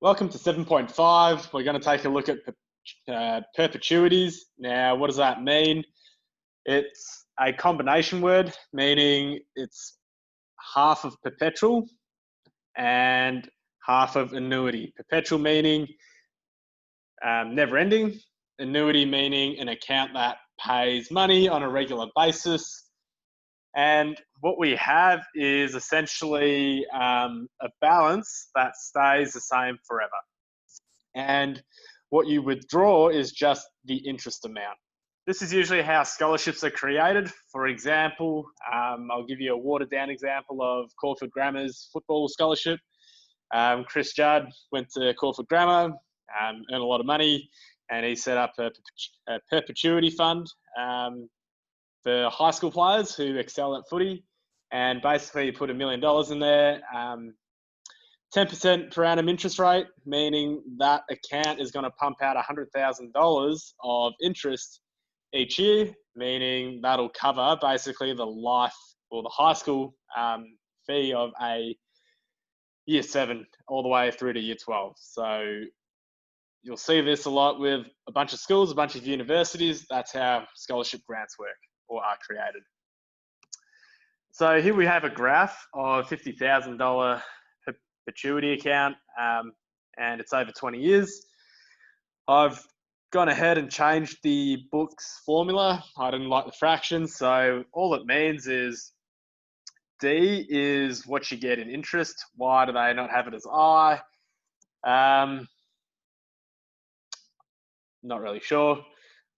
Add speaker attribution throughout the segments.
Speaker 1: Welcome to 7.5. We're going to take a look at perpetuities. Now, what does that mean? It's a combination word, meaning it's half of perpetual and half of annuity. Perpetual meaning never ending, annuity meaning an account that pays money on a regular basis. And what we have is essentially a balance that stays the same forever. And what you withdraw is just the interest amount. This is usually how scholarships are created. For example, I'll give you a watered down example of Caulfield Grammar's football scholarship. Chris Judd went to Caulfield Grammar, earned a lot of money, and he set up a perpetuity fund for high school players who excel at footy, and basically put $1 million in there. 10% per annum interest rate, meaning that account is going to pump out $100,000 of interest each year, meaning that'll cover basically the life or the high school fee of a year 7 all the way through to year 12. So you'll see this a lot with a bunch of schools, a bunch of universities. That's how scholarship grants work or are created. So here we have a graph of $50,000 perpetuity account, and it's over 20 years. I've gone ahead and changed the book's formula. I didn't like the fractions, so all it means is D is what you get in interest. Why do they not have it as I? Not really sure.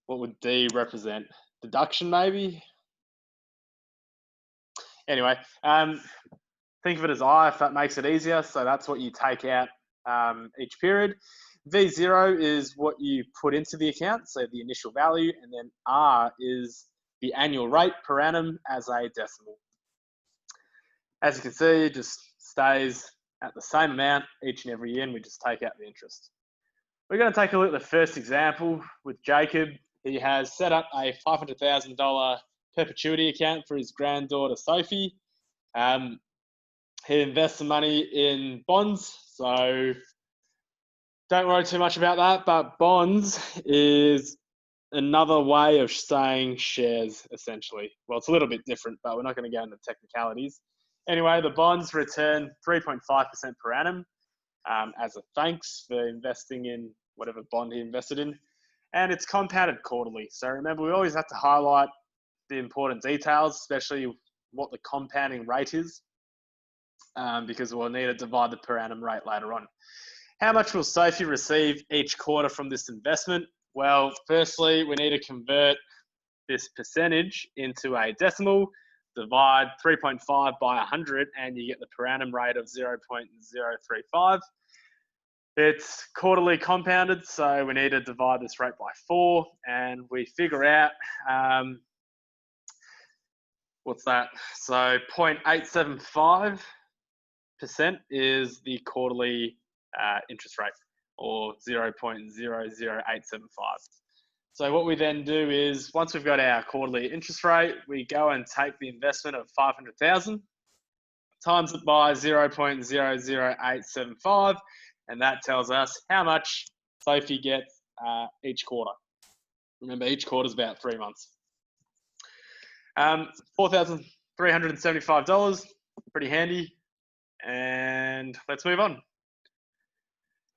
Speaker 1: What would D represent? Deduction, maybe? Anyway, think of it as I if that makes it easier. So that's what you take out each period. V0 is what you put into the account, so the initial value, and then R is the annual rate per annum as a decimal. As you can see, it just stays at the same amount each and every year, and we just take out the interest. We're going to take a look at the first example with Jacob. He has set up a $500,000 perpetuity account for his granddaughter, Sophie. He invests the money in bonds, so don't worry too much about that, but bonds is another way of saying shares, essentially. Well, it's a little bit different, but we're not going to go into technicalities. Anyway, the bonds return 3.5% per annum as a thanks for investing in whatever bond he invested in, and it's compounded quarterly. So remember, we always have to highlight the important details, especially what the compounding rate is, because we'll need to divide the per annum rate later on. How much will Sophie receive each quarter from this investment? Well, firstly, we need to convert this percentage into a decimal, divide 3.5 by 100, and you get the per annum rate of 0.035. It's quarterly compounded, so we need to divide this rate by 4, and we figure out, what's that? So 0.875% is the quarterly interest rate, or 0.00875. So what we then do is, once we've got our quarterly interest rate, we go and take the investment of 500,000, times it by 0.00875, and that tells us how much Sophie gets each quarter. Remember, each quarter is about 3 months. $4,375, pretty handy. And let's move on.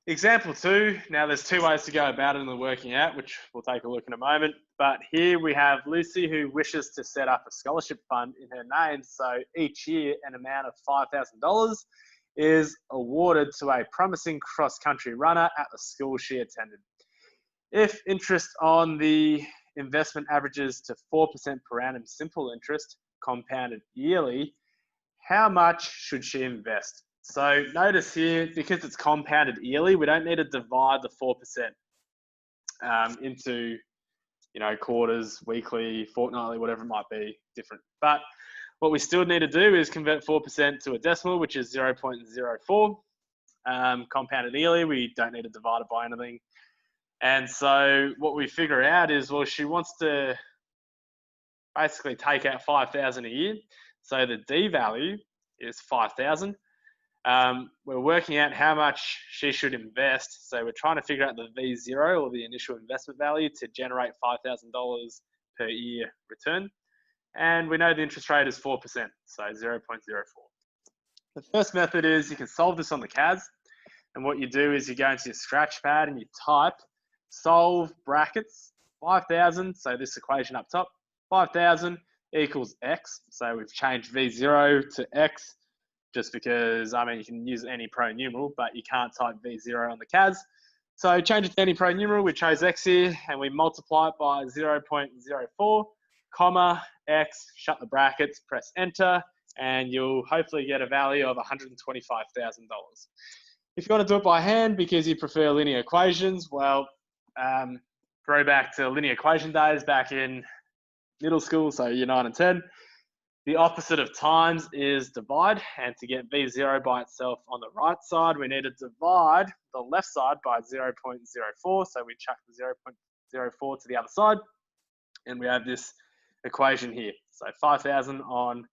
Speaker 1: Example 2, now there's 2 ways to go about it in the working out, which we'll take a look in a moment. But here we have Lucy, who wishes to set up a scholarship fund in her name. So each year an amount of $5,000 is awarded to a promising cross-country runner at the school she attended. If interest on the investment averages to 4% per annum simple interest, compounded yearly, how much should she invest? So notice here, because it's compounded yearly, we don't need to divide the 4% into, quarters, weekly, fortnightly, whatever it might be, different. But what we still need to do is convert 4% to a decimal, which is 0.04. Compounded yearly, we don't need to divide it by anything. And so what we figure out is, well, she wants to basically take out 5,000 a year. So the D value is 5,000. we're working out how much she should invest. So we're trying to figure out the V0 or the initial investment value to generate $5,000 per year return. And we know the interest rate is 4%, so 0.04. The first method is you can solve this on the CAS. And what you do is you go into your scratch pad and you type solve brackets 5,000. So this equation up top, 5,000 equals X. So we've changed V0 to X just because, I mean, you can use any pro numeral, but you can't type V0 on the CAS. So change it to any pro numeral. We chose X here and we multiply it by 0.04, comma, X, shut the brackets, press enter, and you'll hopefully get a value of $125,000. If you want to do it by hand because you prefer linear equations, well, throw back to linear equation days back in middle school, so year 9 and 10. The opposite of times is divide, and to get V0 by itself on the right side, we need to divide the left side by 0.04, so we chuck the 0.04 to the other side, and we have this equation here. So 5,000 on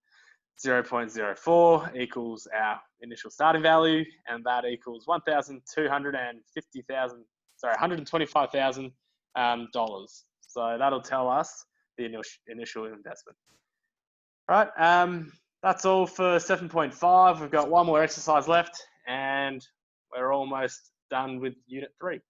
Speaker 1: 0.04 equals our initial starting value, and that equals $125,000. So that'll tell us the initial investment. All right, that's all for 7.5. We've got one more exercise left, and we're almost done with Unit 3.